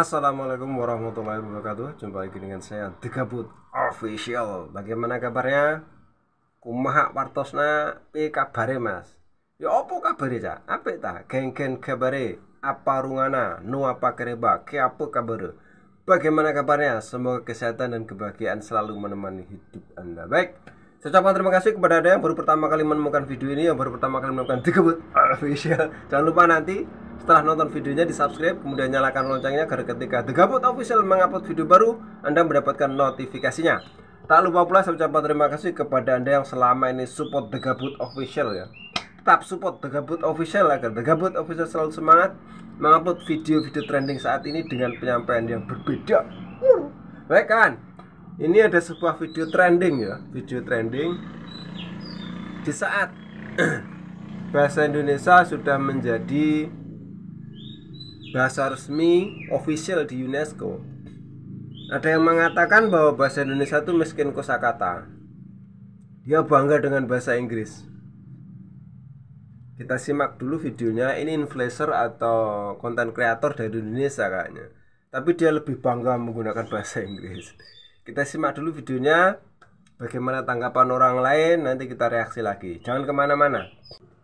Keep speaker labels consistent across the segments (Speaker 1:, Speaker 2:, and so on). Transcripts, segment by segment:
Speaker 1: Assalamualaikum warahmatullahi wabarakatuh. Jumpa lagi dengan saya Degabut Official. Bagaimana kabarnya? Kumaha wartosna? Pi kabare Mas? Ya opo kabare cak? Apik ta? Geng-geng kabare? Apa rungana? Nu apa kereba? Ke apa kabare? Bagaimana kabarnya? Semoga kesehatan dan kebahagiaan selalu menemani hidup Anda. Baik, saya ucapkan terima kasih kepada Anda yang baru pertama kali menemukan video ini, yang baru pertama kali menemukan Degabut Official. Jangan lupa nanti setelah nonton videonya di subscribe, kemudian nyalakan loncengnya agar ketika Degabut Official mengupload video baru, Anda mendapatkan notifikasinya. Tak lupa pula saya ucapkan terima kasih kepada Anda yang selama ini support Degabut Official ya. Tetap support Degabut Official agar Degabut Official selalu semangat mengupload video-video trending saat ini dengan penyampaian yang berbeda. Baik kawan, ini ada sebuah video trending ya, video trending di saat bahasa Indonesia sudah menjadi bahasa resmi official di UNESCO. Ada yang mengatakan bahwa bahasa Indonesia itu miskin kosakata. Dia bangga dengan bahasa Inggris. Kita simak dulu videonya. Ini influencer atau konten kreator dari Indonesia kayaknya, tapi dia lebih bangga menggunakan bahasa Inggris. Kita simak dulu videonya. Bagaimana tanggapan orang lain, nanti kita reaksi lagi. Jangan kemana-mana.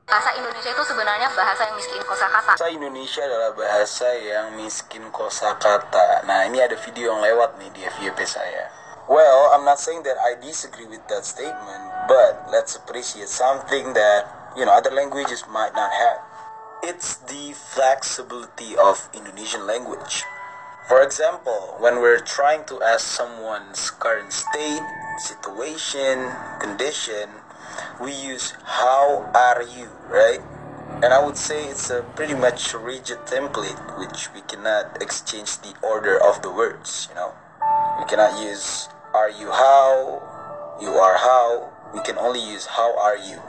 Speaker 2: Bahasa Indonesia itu sebenarnya bahasa yang miskin kosakata.
Speaker 3: Bahasa Indonesia adalah bahasa yang miskin kosakata. Nah, ini ada video yang lewat nih di FYP saya. Well, I'm not saying that I disagree with that statement, but let's appreciate something that, other languages might not have. It's the flexibility of Indonesian language. For example, when we're trying to ask someone's current state, situation, condition, we use how are you, right? And I would say it's a pretty much rigid template which we cannot exchange the order of the words, We cannot use are you how, you are how. We can only use how are you.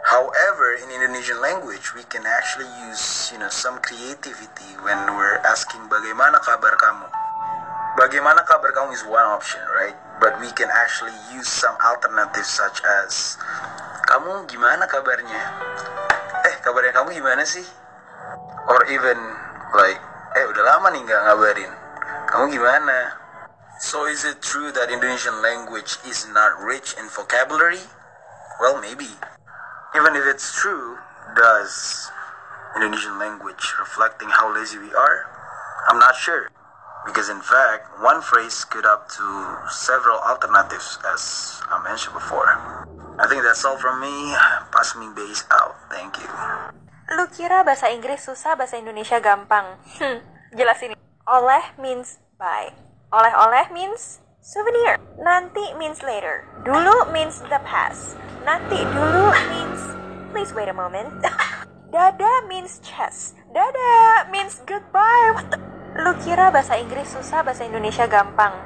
Speaker 3: However, in Indonesian language, we can actually use, some creativity when we're asking bagaimana kabar kamu. Bagaimana kabar kamu is one option, right? But we can actually use some alternatives such as kamu gimana kabarnya? Kabarnya kamu gimana sih? Or even like, udah lama nih nggak ngabarin. Kamu gimana? So is it true that Indonesian language is not rich in vocabulary? Well, maybe. Even if it's true, does Indonesian language reflecting how lazy we are? I'm not sure. Because in fact, one phrase could up to several alternatives as I mentioned before. I think that's all from me. Pass me base out. Thank you.
Speaker 2: Lu kira bahasa Inggris susah, bahasa Indonesia gampang? Jelasin. Oleh means buy. Oleh-oleh means souvenir. Nanti means later. Dulu means the past. Nanti dulu means please wait a moment. Dada means chest. Dada means goodbye. What the? Lu kira bahasa Inggris susah, bahasa Indonesia gampang?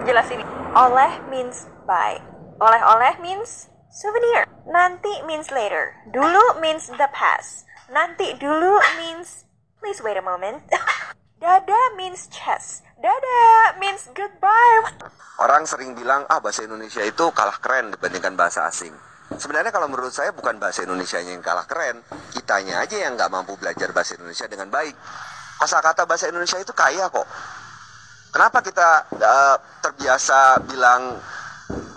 Speaker 2: Jelasin. Oleh means buy. Oleh-oleh means souvenir. Nanti means later. Dulu means the past. Nanti dulu means please wait a moment. Dada means chest. Dada means goodbye.
Speaker 4: Orang sering bilang, bahasa Indonesia itu kalah keren dibandingkan bahasa asing. Sebenarnya kalau menurut saya bukan bahasa Indonesianya yang kalah keren, kitanya aja yang nggak mampu belajar bahasa Indonesia dengan baik. Kosakata bahasa Indonesia itu kaya kok. Kenapa kita terbiasa bilang,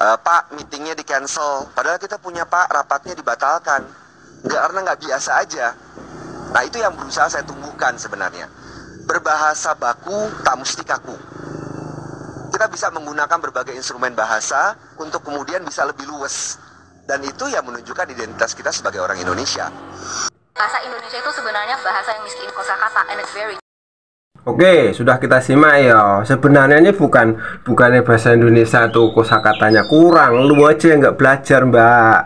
Speaker 4: Pak, meetingnya di cancel, padahal kita punya Pak, rapatnya dibatalkan. Karena nggak biasa aja. Nah, itu yang berusaha saya tumbuhkan sebenarnya. Berbahasa baku tak mesti kaku. Kita bisa menggunakan berbagai instrumen bahasa untuk kemudian bisa lebih luwes. Dan itu ya menunjukkan identitas kita sebagai orang Indonesia.
Speaker 2: Bahasa Indonesia itu sebenarnya bahasa yang miskin kosakata, and it's very.
Speaker 1: Oke, sudah kita simak ya. Sebenarnya ini bukannya bahasa Indonesia tuh kosakatanya kurang. Lu aja yang nggak belajar, Mbak.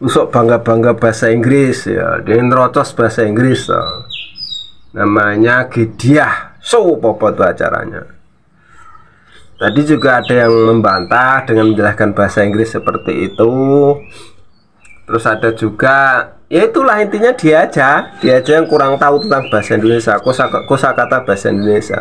Speaker 1: Usuk bangga-bangga bahasa Inggris ya. Dia nerocos bahasa Inggris tuh. Namanya Gediah Show Popot tuh acaranya. Tadi juga ada yang membantah dengan menjelaskan bahasa Inggris seperti itu. Terus ada juga, ya itulah intinya dia aja yang kurang tahu tentang bahasa Indonesia, kosakata bahasa Indonesia.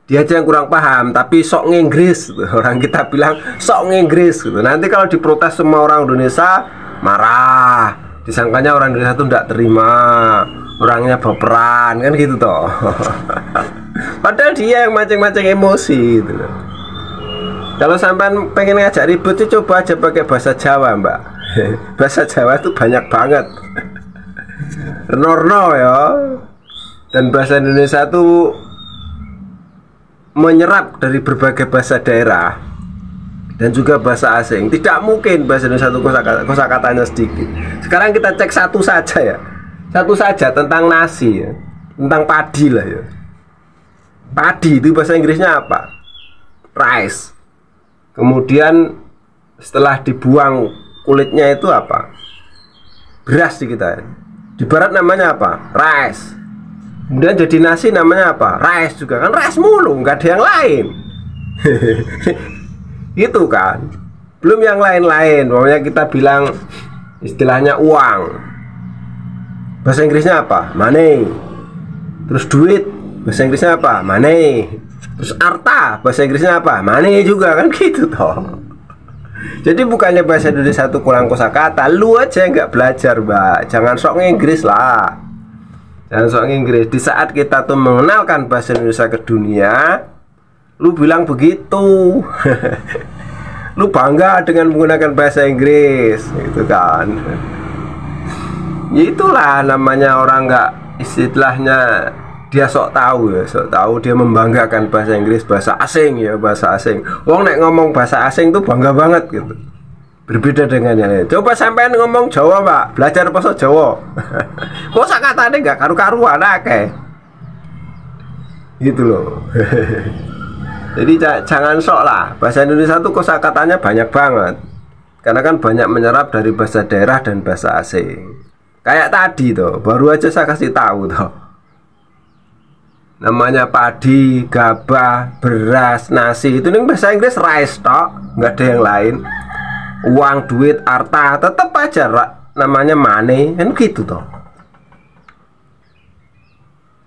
Speaker 1: Dia aja yang kurang paham, tapi sok nginggris gitu. Orang kita bilang sok nginggris gitu. Nanti kalau diprotes semua orang Indonesia marah, disangkanya orang Indonesia itu tidak terima. orangnya baperan kan gitu toh. Padahal dia yang mancing-mancing emosi gitu loh. Kalau sampean pengen ngajak ribut itu coba aja pakai bahasa Jawa, Mbak. Bahasa Jawa itu banyak banget. Norno ya. Dan bahasa Indonesia itu menyerap dari berbagai bahasa daerah dan juga bahasa asing. Tidak mungkin bahasa Indonesia itu kosakatanya sedikit. Sekarang kita cek satu saja ya. Satu saja tentang nasi ya. Tentang padi lah ya. Padi itu bahasa Inggrisnya apa? Rice. Kemudian setelah dibuang kulitnya itu apa? Beras di kita. Di barat namanya apa? Rice. Kemudian jadi nasi namanya apa? Rice juga kan, rice mulu, nggak ada yang lain. Itu kan. Belum yang lain-lain. Pokoknya kita bilang istilahnya uang. Bahasa Inggrisnya apa? Money. Terus duit, bahasa Inggrisnya apa? Money. Terus harta, bahasa Inggrisnya apa? Money juga kan gitu toh. Jadi bukannya bahasa Indonesia itu kurang kosakata, lu aja nggak belajar, Mbak. Jangan sok Inggris lah. Jangan sok Inggris. Di saat kita tuh mengenalkan bahasa Indonesia ke dunia, lu bilang begitu. Lu bangga dengan menggunakan bahasa Inggris, gitu kan. Itulah namanya orang nggak, istilahnya dia sok tahu ya, sok tahu, dia membanggakan bahasa Inggris, bahasa asing ya, bahasa asing. Wong nek ngomong bahasa asing tuh bangga banget gitu. Berbeda dengan yang lain. Coba sampean ngomong Jawa, Pak, belajar bahasa Jawa. Kosakatane enggak karu-karuan akeh. Gitu loh. Jadi jangan sok lah. Bahasa Indonesia tuh kosakatanya banyak banget. Karena kan banyak menyerap dari bahasa daerah dan bahasa asing. Kayak tadi tuh, baru aja saya kasih tahu tuh. Namanya padi, gabah, beras, nasi. Itu nih bahasa Inggris rice tok, nggak ada yang lain. Uang, duit, harta, tetap aja namanya money, kan gitu toh.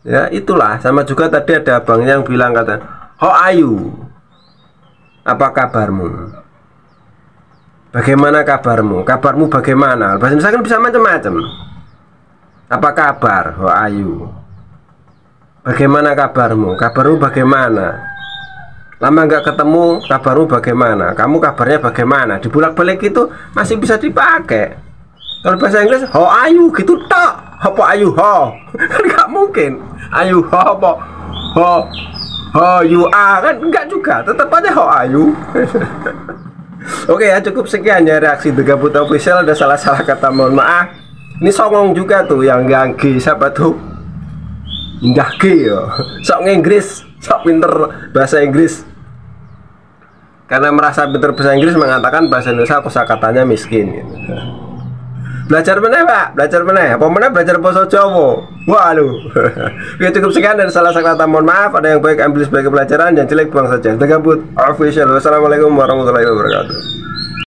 Speaker 1: Ya itulah, sama juga tadi ada abang yang bilang kata, how are you? Apa kabarmu? Bagaimana kabarmu? Kabarmu bagaimana? Bahasa Indonesia kan bisa macam-macam. Apa kabar? How are you? Bagaimana kabarmu? Kabarmu bagaimana? Lama nggak ketemu, kabarmu bagaimana? Kamu kabarnya bagaimana? Dibulak-balik itu masih bisa dipakai. Kalau bahasa Inggris, how are you? Gitu tak? Apa are you? How? Kan nggak mungkin. Are you how? Apa? How you are? Kan nggak juga. Tetap aja how are you? Oke ya, cukup sekian ya reaksi The Gabut Official. Ada salah-salah kata, mohon maaf. Ini songong juga tuh yang G, siapa tuh? Indah G ya. Sok Inggris, sok pinter bahasa Inggris. Karena merasa pinter bahasa Inggris mengatakan bahasa Indonesia kosakatanya miskin gitu. Belajar mana, Pak? Belajar mana? Apa mana belajar bahasa Jawa? Waduh. Oke, cukup sekian dari salah-salah kata, mohon maaf. Ada yang baik ambil sebagai pelajaran, yang jelek buang saja. The Gabut Official. Wassalamualaikum warahmatullahi wabarakatuh.